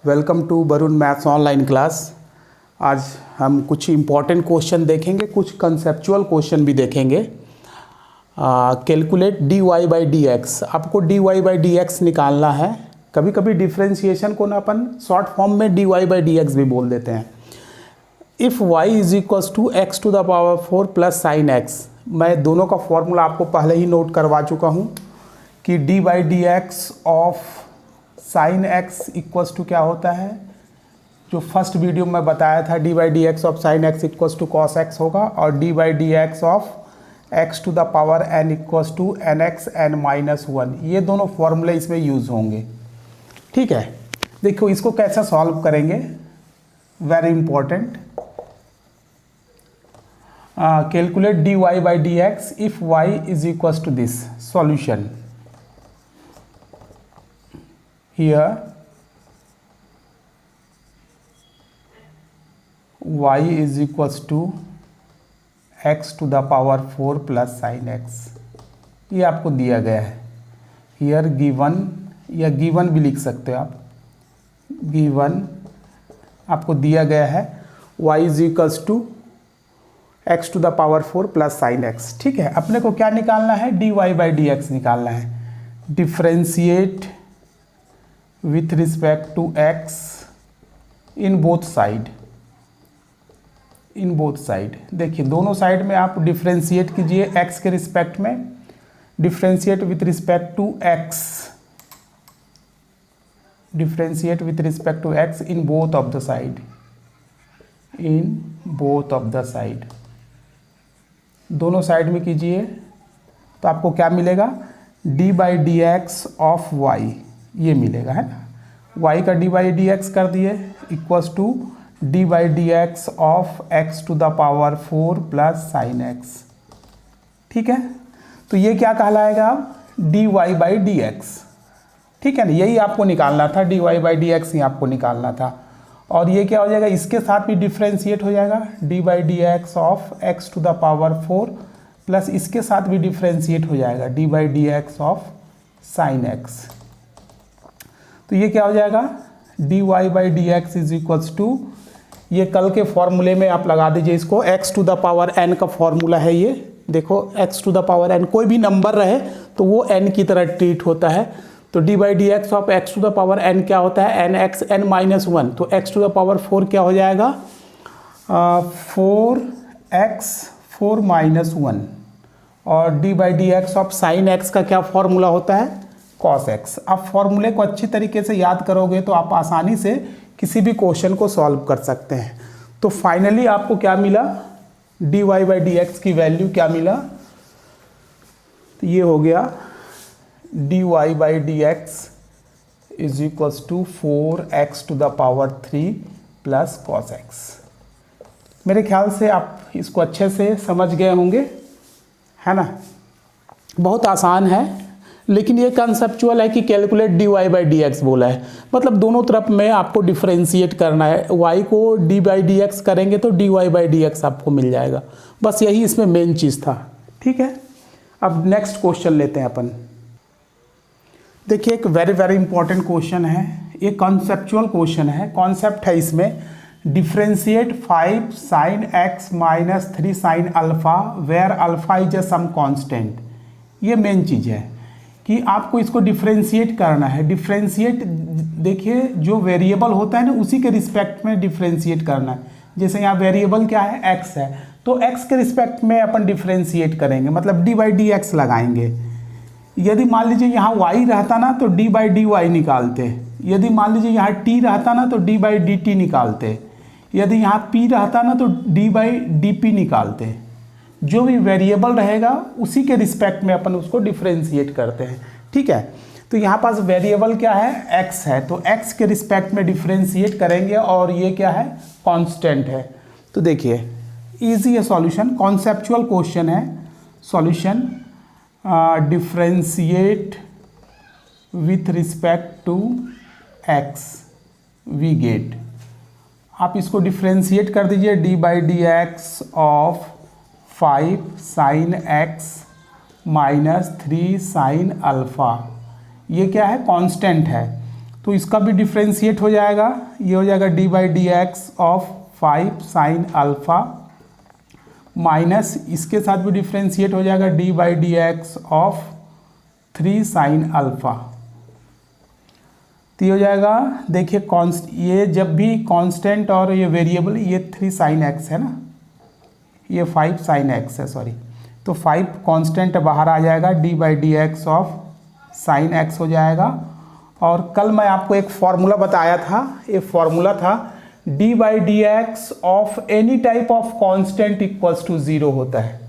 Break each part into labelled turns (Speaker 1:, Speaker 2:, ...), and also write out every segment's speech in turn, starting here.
Speaker 1: Welcome to Varun maths online class. आज हम कुछ इम्पॉर्टेंट क्वेश्चन देखेंगे, कुछ कंसेप्चुअल क्वेश्चन भी देखेंगे। Calculate D Y by D x. आपको D Y by D X निकालना है। कभी कभी डिफ्रेंशिएशन को ना अपन शॉर्ट फॉर्म में D Y by D X भी बोल देते हैं। If Y is equals to X to the power 4 plus sine X. मैं दोनों का फॉर्मूला आपको पहले ही नोट करवा चुका हूँ कि d by D x of sine x equals to क्या होता है, जो फर्स्ट वीडियो में बताया था, d by D x of sine x equals to cos x होगा, और d by D x of x to the power n equals to n x n minus one. ये दोनों फॉर्मूले इसमें यूज होंगे। ठीक है, देखो इसको कैसे सॉल्व करेंगे, very important. Calculate D Y by D x if y is equals to this. Solution here y is equals to x to the power 4 plus sin x। ये आपको दिया गया है। here given या given भी लिख सकते हो आप। given आपको दिया गया है y is equals to x to the power 4 plus sin x। ठीक है, अपने को क्या निकालना है, dy by dx निकालना है। Differentiate with respect to x in both side। देखिए दोनों साइड में आप डिफ्रेंशिएट कीजिए x के रिस्पेक्ट में। Differentiate with respect to x, differentiate with respect to x in both of the side, दोनों साइड में कीजिए तो आपको क्या मिलेगा, d by D x of y, ये मिलेगा, है ना। y का डी बाई डी एक्स कर दिए equals to D by D x of x to the power 4 plus sine X. ठीक है, तो ये क्या कहलाएगा अब, D Y by D X. ठीक है ना, यही आपको निकालना था, D Y by D X ही आपको निकालना था। और ये क्या हो जाएगा, इसके साथ भी डिफ्रेंशिएट हो जाएगा, D by D x of x to the power 4 plus इसके साथ भी डिफ्रेंशिएट हो जाएगा, D by D x of sine x. तो ये क्या हो जाएगा, d Y by D x is equals to, ये कल के फॉर्मूले में आप लगा दीजिए इसको, x to the power n का फॉर्मूला है ये। देखो x to the power n, कोई भी नंबर रहे तो वो एन की तरह ट्रीट होता है। तो d by D x of x to the power n क्या होता है, n x n minus one. तो एक्स टू द पावर 4 क्या हो जाएगा, 4x 4 माइनस वन। और d by D x of sine x का क्या फॉर्मूला होता है, कॉस एक्स। आप फॉर्मूले को अच्छी तरीके से याद करोगे तो आप आसानी से किसी भी क्वेश्चन को सॉल्व कर सकते हैं। तो फाइनली आपको क्या मिला, d Y by D x की वैल्यू क्या मिला, तो ये हो गया d Y by D x is equals to 4x to the power 3 plus cos x. मेरे ख्याल से आप इसको अच्छे से समझ गए होंगे, है ना। बहुत आसान है, लेकिन ये कंसेप्चुअल है कि calculate D Y by D x बोला है, मतलब दोनों तरफ में आपको डिफ्रेंशिएट करना है। y को डी बाई डी एक्स करेंगे तो d Y by D x आपको मिल जाएगा। बस यही इसमें मेन चीज़ था। ठीक है, अब नेक्स्ट क्वेश्चन लेते हैं अपन। देखिए एक वेरी वेरी इंपॉर्टेंट क्वेश्चन है, ये कॉन्सेप्चुअल क्वेश्चन है। कॉन्सेप्ट है इसमें, differentiate 5 sine x minus 3 sine alpha where alpha is a some constant. ये मेन चीज़ है कि आपको इसको डिफ्रेंशिएट करना है। डिफ्रेंशिएट देखिए, जो वेरिएबल होता है ना उसी के रिस्पेक्ट में डिफ्रेंशिएट करना है। जैसे यहाँ वेरिएबल क्या है, x है, तो x के रिस्पेक्ट में अपन डिफ्रेंशिएट करेंगे, मतलब डी बाई डी एक्स लगाएंगे। यदि मान लीजिए यहाँ y रहता ना तो डी बाई डी वाई निकालते। यदि मान लीजिए यहाँ t रहता ना तो डी बाई डी टी निकालते। यदि यहाँ p रहता ना तो डी बाई डी पी निकालते। जो भी वेरिएबल रहेगा उसी के रिस्पेक्ट में अपन उसको डिफ्रेंशिएट करते हैं। ठीक है, तो यहाँ पास वेरिएबल क्या है, x है, तो x के रिस्पेक्ट में डिफ्रेंशिएट करेंगे, और ये क्या है, कांस्टेंट है। तो देखिए इजी है सॉल्यूशन, कॉन्सेप्चुअल क्वेश्चन है। Solution, differentiate with respect to x we get. आप इसको डिफ्रेंशिएट कर दीजिए, d by D x of 5 sine x minus 3 sine alpha. ये क्या है, कांस्टेंट है। तो इसका भी डिफ्रेंशिएट हो जाएगा, ये हो जाएगा D by D x of 5 sine alpha minus इसके साथ भी डिफ्रेंशिएट हो जाएगा D by D x of 3 sine alpha. तो ये हो जाएगा, देखिए ये जब भी कांस्टेंट और ये वेरिएबल, ये 3 साइन एक्स है ना, ये 5 साइन एक्स है, सॉरी, तो 5 कांस्टेंट बाहर आ जाएगा, D by D x of sine x हो जाएगा। और कल मैं आपको एक फॉर्मूला बताया था, ये फॉर्मूला था d by D x of any type of constant equals to 0 होता है।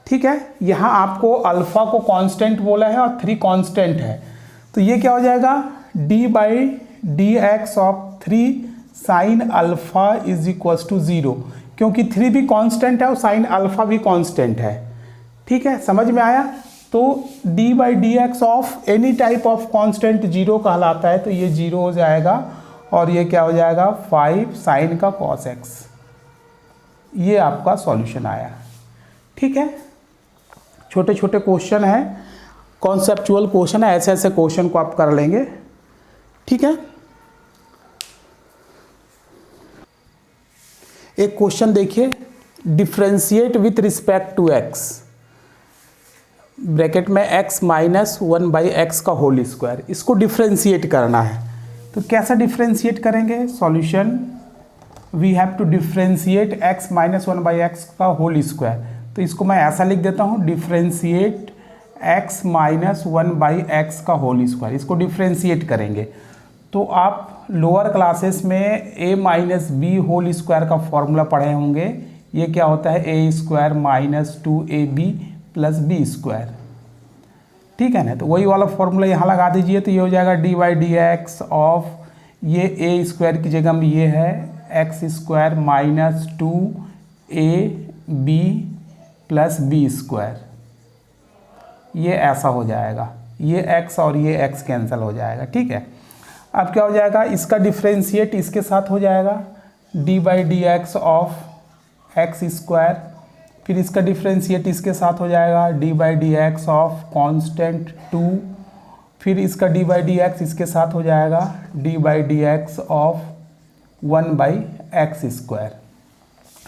Speaker 1: ठीक है, यहाँ आपको अल्फ़ा को कांस्टेंट बोला है और 3 कांस्टेंट है, तो ये क्या हो जाएगा, D by D x of 3 sine alpha is equals to 0, क्योंकि 3 भी कांस्टेंट है और साइन अल्फ़ा भी कांस्टेंट है। ठीक है, समझ में आया। तो d by D x of any type of constant 0 कहलाता है, तो ये 0 हो जाएगा और ये क्या हो जाएगा 5 साइन का कॉस एक्स। ये आपका सॉल्यूशन आया। ठीक है, छोटे छोटे क्वेश्चन है, कॉन्सेप्चुअल क्वेश्चन है, ऐसे ऐसे क्वेश्चन को आप कर लेंगे। ठीक है, एक क्वेश्चन देखिए, differentiate with respect to x, bracket में x माइनस 1 बाई एक्स का होल स्क्वायर, इसको डिफ्रेंशिएट करना है। तो कैसा डिफ्रेंशिएट करेंगे, solution we have to differentiate x minus 1 by x का होल स्क्वायर। तो इसको मैं ऐसा लिख देता हूँ, differentiate x minus 1 by x का होल स्क्वायर, इसको डिफ्रेंशिएट करेंगे। तो आप लोअर क्लासेस में a minus b whole square का फॉर्मूला पढ़े होंगे। ये क्या होता है, a square minus 2ab plus b square. ठीक है ना, तो वही वाला फॉर्मूला यहाँ लगा दीजिए, तो ये हो जाएगा D by D x of, ये a स्क्वायर की जगह में ये है x square minus 2ab plus b square, ये ऐसा हो जाएगा, ये x और ये x कैंसिल हो जाएगा। ठीक है, अब क्या हो जाएगा, इसका डिफ्रेंशिएट इसके साथ हो जाएगा, D by D x of x square, फिर इसका डिफ्रेंशिएट इसके साथ हो जाएगा D by D x of constant 2, फिर इसका डी बाई डी एक्स इसके साथ हो जाएगा D by D x of 1 by x square.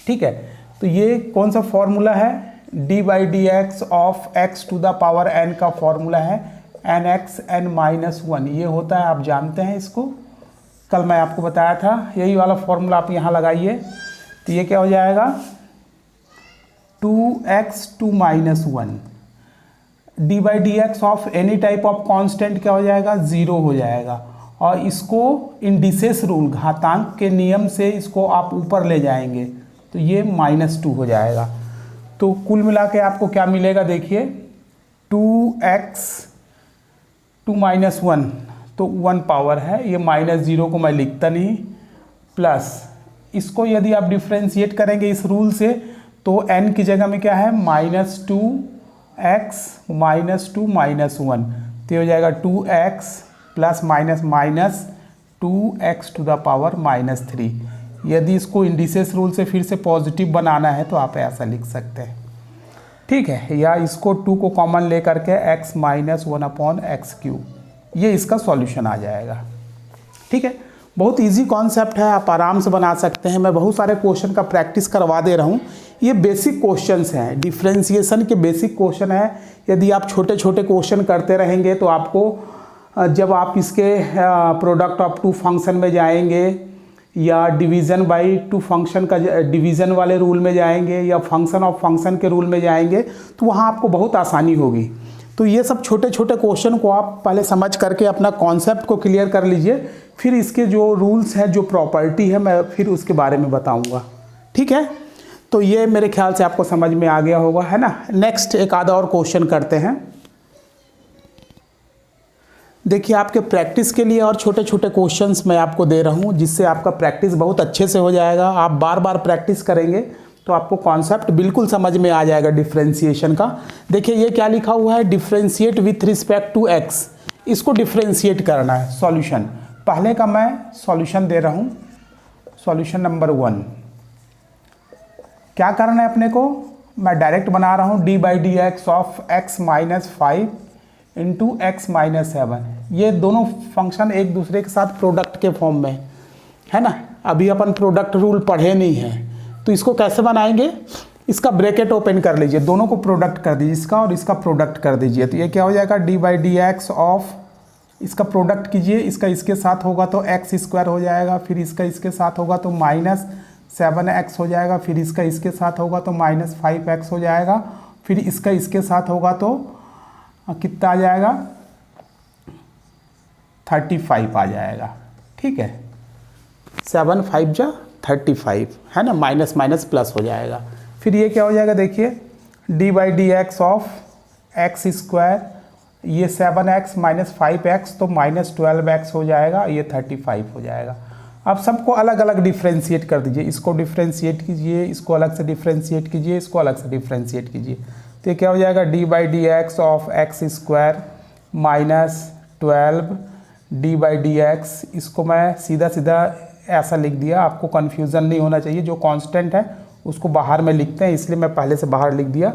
Speaker 1: ठीक है, तो ये कौन सा फॉर्मूला है, d by D x of x to the power n का फॉर्मूला है एन एक्स एन माइनस 1, ये होता है, आप जानते हैं इसको, कल मैं आपको बताया था। यही वाला फॉर्मूला आप यहाँ लगाइए, तो ये क्या हो जाएगा 2x to minus 1, d by D x of any type of constant क्या हो जाएगा 0 हो जाएगा, और इसको इंडिसेस रूल, घातांक के नियम से इसको आप ऊपर ले जाएंगे, तो ये -2 हो जाएगा। तो कुल मिला के आपको क्या मिलेगा, देखिए 2x टू माइनस 1, तो 1 पावर है, ये -0 को मैं लिखता नहीं, प्लस इसको यदि आप डिफ्रेंशिएट करेंगे इस रूल से, तो n की जगह में क्या है -2x -2 -1, तो हो जाएगा 2x plus minus minus 2x to the power -3। यदि इसको इंडिसेस रूल से फिर से पॉजिटिव बनाना है तो आप ऐसा लिख सकते हैं। ठीक है, या इसको 2 को कॉमन ले करके x माइनस 1/x³, ये इसका सॉल्यूशन आ जाएगा। ठीक है, बहुत इजी कॉन्सेप्ट है, आप आराम से बना सकते हैं। मैं बहुत सारे क्वेश्चन का प्रैक्टिस करवा दे रहा हूँ, ये बेसिक क्वेश्चंस हैं, डिफ्रेंशिएशन के बेसिक क्वेश्चन है। यदि आप छोटे छोटे क्वेश्चन करते रहेंगे तो आपको जब आप इसके प्रोडक्ट ऑफ 2 फंक्शन में जाएंगे, या डिवीज़न बाई 2 फंक्शन का डिवीज़न वाले रूल में जाएंगे, या फंक्शन ऑफ फंक्शन के रूल में जाएंगे, तो वहाँ आपको बहुत आसानी होगी। तो ये सब छोटे छोटे क्वेश्चन को आप पहले समझ करके अपना कॉन्सेप्ट को क्लियर कर लीजिए, फिर इसके जो रूल्स हैं, जो प्रॉपर्टी है, मैं फिर उसके बारे में बताऊंगा। ठीक है, तो ये मेरे ख्याल से आपको समझ में आ गया होगा, है ना। नेक्स्ट एक आधा और क्वेश्चन करते हैं। देखिए, आपके प्रैक्टिस के लिए और छोटे छोटे क्वेश्चंस मैं आपको दे रहा हूँ, जिससे आपका प्रैक्टिस बहुत अच्छे से हो जाएगा। आप बार बार प्रैक्टिस करेंगे तो आपको कॉन्सेप्ट बिल्कुल समझ में आ जाएगा डिफ्रेंशिएशन का। देखिए, ये क्या लिखा हुआ है, differentiate with respect to x, इसको डिफ्रेंशिएट करना है। सॉल्यूशन, पहले का मैं सॉल्यूशन दे रहा हूँ, सॉल्यूशन नंबर 1। क्या करना है अपने को, मैं डायरेक्ट बना रहा हूँ, D by D x of x minus 5 into x minus 7, ये दोनों फंक्शन एक दूसरे के साथ प्रोडक्ट के फॉर्म में है ना। अभी अपन प्रोडक्ट रूल पढ़े नहीं हैं, तो इसको कैसे बनाएंगे, इसका ब्रैकेट ओपन कर लीजिए, दोनों को प्रोडक्ट कर दीजिए, इसका और इसका प्रोडक्ट कर दीजिए। तो ये क्या हो जाएगा, D by D x of, इसका प्रोडक्ट कीजिए, इसका इसके साथ होगा तो एक्स स्क्वायर हो जाएगा, फिर इसका इसके साथ होगा तो -7x हो जाएगा, फिर इसका इसके साथ होगा तो -5x हो जाएगा, फिर इसका इसके साथ होगा तो कितना आ जाएगा, 35 आ जाएगा। ठीक है, 7 5 जा 35 है ना, माइनस माइनस प्लस हो जाएगा। फिर ये क्या हो जाएगा, देखिए D by D x of x square, ये 7x - 5x तो -12x हो जाएगा, ये 35 हो जाएगा। अब सबको अलग अलग डिफ्रेंशिएट कर दीजिए, इसको डिफ्रेंशिएट कीजिए, इसको अलग से डिफ्रेंशिएट कीजिए, इसको अलग से डिफ्रेंशिएट कीजिए। तो ये क्या हो जाएगा, D by D x of x square -12 D by D x, इसको मैं सीधा सीधा ऐसा लिख दिया, आपको कन्फ्यूज़न नहीं होना चाहिए। जो कांस्टेंट है उसको बाहर में लिखते हैं, इसलिए मैं पहले से बाहर लिख दिया,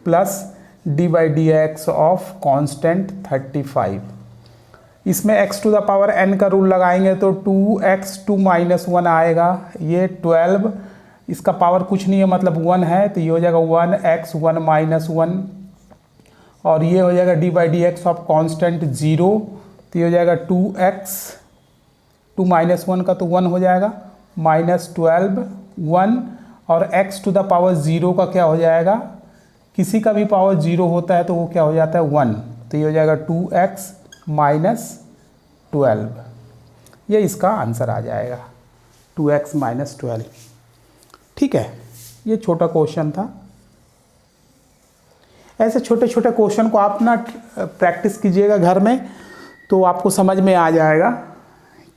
Speaker 1: plus d by D x of constant 35। इसमें x to the power n का रूल लगाएंगे तो 2x 2 - 1 आएगा, ये 12, इसका पावर कुछ नहीं है मतलब 1 है, तो ये हो जाएगा 1x 1 - 1, और ये हो जाएगा D by D x of constant 0, तो ये हो जाएगा 2x 2 - 1 का तो 1 हो जाएगा, -12 1, और x टू द पावर 0 का क्या हो जाएगा, किसी का भी पावर 0 होता है तो वो क्या हो जाता है 1, तो ये हो जाएगा 2x - 12, ये इसका आंसर आ जाएगा 2x - 12। ठीक है, ये छोटा क्वेश्चन था। ऐसे छोटे छोटे क्वेश्चन को आप ना प्रैक्टिस कीजिएगा घर में, तो आपको समझ में आ जाएगा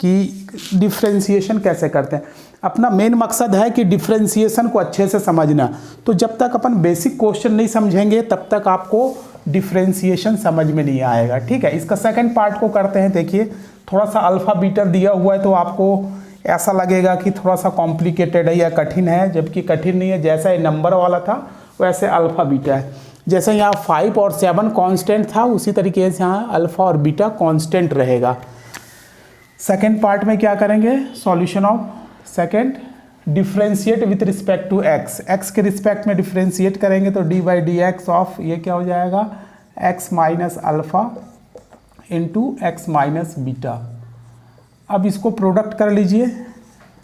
Speaker 1: कि डिफ्रेंशिएशन कैसे करते हैं। अपना मेन मकसद है कि डिफ्रेंशिएशन को अच्छे से समझना, तो जब तक अपन बेसिक क्वेश्चन नहीं समझेंगे तब तक आपको डिफ्रेंशिएशन समझ में नहीं आएगा। ठीक है, इसका सेकंड पार्ट को करते हैं। देखिए थोड़ा सा अल्फ़ा बीटा दिया हुआ है तो आपको ऐसा लगेगा कि थोड़ा सा कॉम्प्लिकेटेड है या कठिन है, जबकि कठिन नहीं है। जैसा ये नंबर वाला था वैसे अल्फ़ा बीटा है, जैसे यहाँ 5 और 7 कांस्टेंट था उसी तरीके से यहाँ अल्फ़ा और बीटा कांस्टेंट रहेगा। सेकेंड पार्ट में क्या करेंगे, solution of second, differentiate with respect to x, x के रिस्पेक्ट में डिफ्रेंशिएट करेंगे तो d by D x of, ये क्या हो जाएगा, x minus alpha into x minus beta. अब इसको प्रोडक्ट कर लीजिए,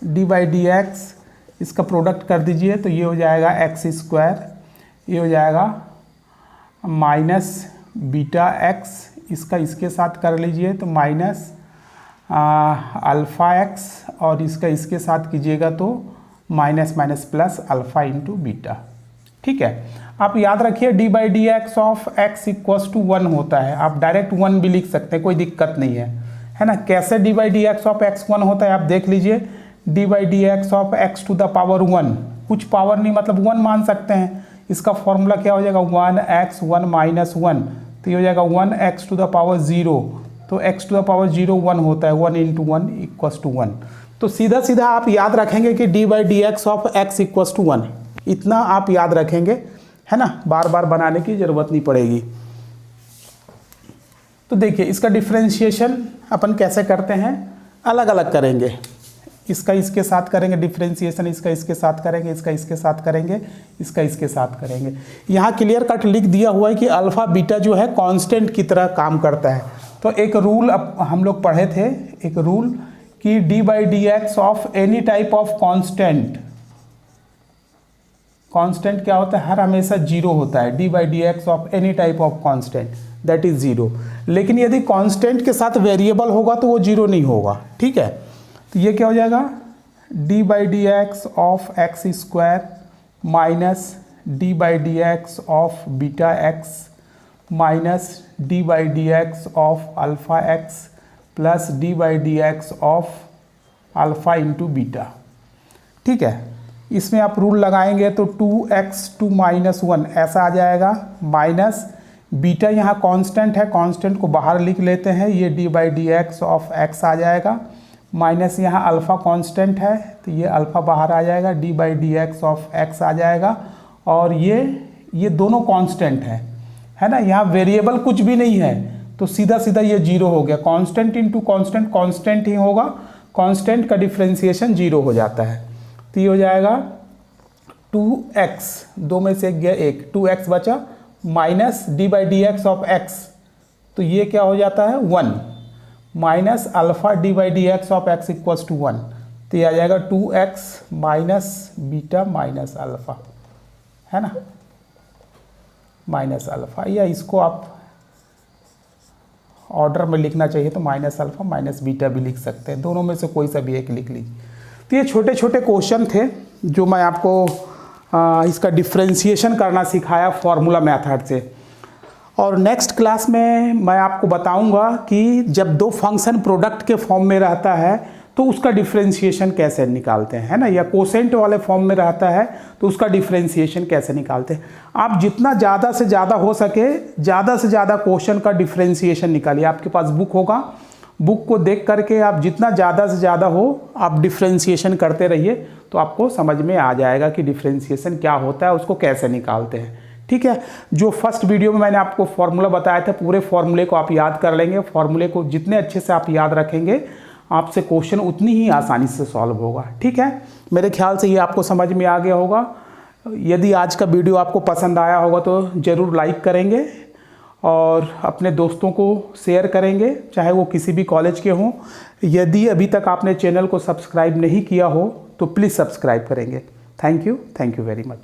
Speaker 1: डी बाई डी एक्स, इसका प्रोडक्ट कर दीजिए तो ये हो जाएगा एक्स स्क्वायर, ये हो जाएगा माइनस बीटा एक्स, इसका इसके साथ कर लीजिए तो माइनस अल्फ़ा एक्स, और इसका इसके साथ कीजिएगा तो minus minus plus alpha into beta. ठीक है, आप याद रखिए d by D x of x equals to 1 होता है, आप डायरेक्ट 1 भी लिख सकते हैं, कोई दिक्कत नहीं है ना। कैसे d by D x of x 1 होता है आप देख लीजिए, d by D x of x to the power 1, कुछ पावर नहीं मतलब 1 मान सकते हैं। इसका फॉर्मूला क्या हो जाएगा, 1x 1 - 1, तो ये हो जाएगा 1x टू द पावर 0, तो x टू द पावर 0 1 होता है, 1 इंटू 1 इक्वल्स टू 1। तो सीधा सीधा आप याद रखेंगे कि d by D x of x equals to 1, इतना आप याद रखेंगे, है ना, बार बार बनाने की ज़रूरत नहीं पड़ेगी। तो देखिए इसका डिफ्रेंशिएशन अपन कैसे करते हैं, अलग अलग करेंगे, इसका इसके साथ करेंगे डिफ्रेंशिएशन, इसका इसके साथ करेंगे, इसका इसके साथ करेंगे, इसका इसके साथ करेंगे। यहाँ क्लियर कट लिख दिया हुआ है कि अल्फ़ा बीटा जो है कांस्टेंट की तरह काम करता है। तो एक रूल अब हम लोग पढ़े थे, एक रूल कि d by D x of any type of constant, constant क्या होता है, हर हमेशा 0 होता है, d by D x of any type of constant that is 0। लेकिन यदि कांस्टेंट के साथ वेरिएबल होगा तो वो 0 नहीं होगा। ठीक है, तो ये क्या हो जाएगा, D by D x of x square minus D by D x of beta x minus D by D x of alpha x plus d by D x of alpha into beta. ठीक है, इसमें आप rule लगाएंगे तो 2x 2 - 1 ऐसा आ जाएगा, minus beta यहाँ कांस्टेंट है, कांस्टेंट को बाहर लिख लेते हैं, ये D by D x of X आ जाएगा, माइनस यहाँ अल्फ़ा कांस्टेंट है तो ये अल्फ़ा बाहर आ जाएगा, D by D x of X आ जाएगा, और ये दोनों कांस्टेंट है ना, यहाँ वेरिएबल कुछ भी नहीं है, तो सीधा सीधा ये 0 हो गया। कांस्टेंट इंटू कांस्टेंट कांस्टेंट ही होगा, कांस्टेंट का डिफ्रेंसिएशन 0 हो जाता है। तो ये हो जाएगा 2x, 2 में से गया 1, 2x बचा माइनस d/dx ऑफ x, तो ये क्या हो जाता है 1 minus alpha d/dx of x equals to 1, तो ये आ जाएगा 2x minus beta minus alpha, है ना, माइनस अल्फा, या इसको आप ऑर्डर में लिखना चाहिए तो माइनस अल्फा माइनस बीटा भी लिख सकते हैं, दोनों में से कोई सा भी एक लिख लीजिए। तो ये छोटे छोटे क्वेश्चन थे जो मैं आपको इसका डिफ्रेंशिएशन करना सिखाया फॉर्मूला मेथड से। और नेक्स्ट क्लास में मैं आपको बताऊंगा कि जब दो फंक्शन प्रोडक्ट के फॉर्म में रहता है तो उसका डिफ्रेंशिएशन कैसे निकालते हैं, है ना, या कोसेंट वाले फॉर्म में रहता है तो उसका डिफ्रेंशिएशन कैसे निकालते हैं। आप जितना ज़्यादा से ज़्यादा हो सके ज़्यादा से ज़्यादा क्वेश्चन का डिफ्रेंशिएशन निकालिए। आपके पास बुक होगा, बुक को देख करके आप जितना ज़्यादा से ज़्यादा हो आप डिफ्रेंशिएशन करते रहिए, तो आपको समझ में आ जाएगा कि डिफ्रेंशिएशन क्या होता है, उसको कैसे निकालते हैं। ठीक है, जो फर्स्ट वीडियो में मैंने आपको फॉर्मूला बताया था, पूरे फॉर्मूले को आप याद कर लेंगे। फॉर्मूले को जितने अच्छे से आप याद रखेंगे आपसे क्वेश्चन उतनी ही आसानी से सॉल्व होगा। ठीक है, मेरे ख्याल से ये आपको समझ में आ गया होगा। यदि आज का वीडियो आपको पसंद आया होगा तो ज़रूर लाइक करेंगे और अपने दोस्तों को शेयर करेंगे, चाहे वो किसी भी कॉलेज के हों। यदि अभी तक आपने चैनल को सब्सक्राइब नहीं किया हो तो प्लीज़ सब्सक्राइब करेंगे। Thank you very much.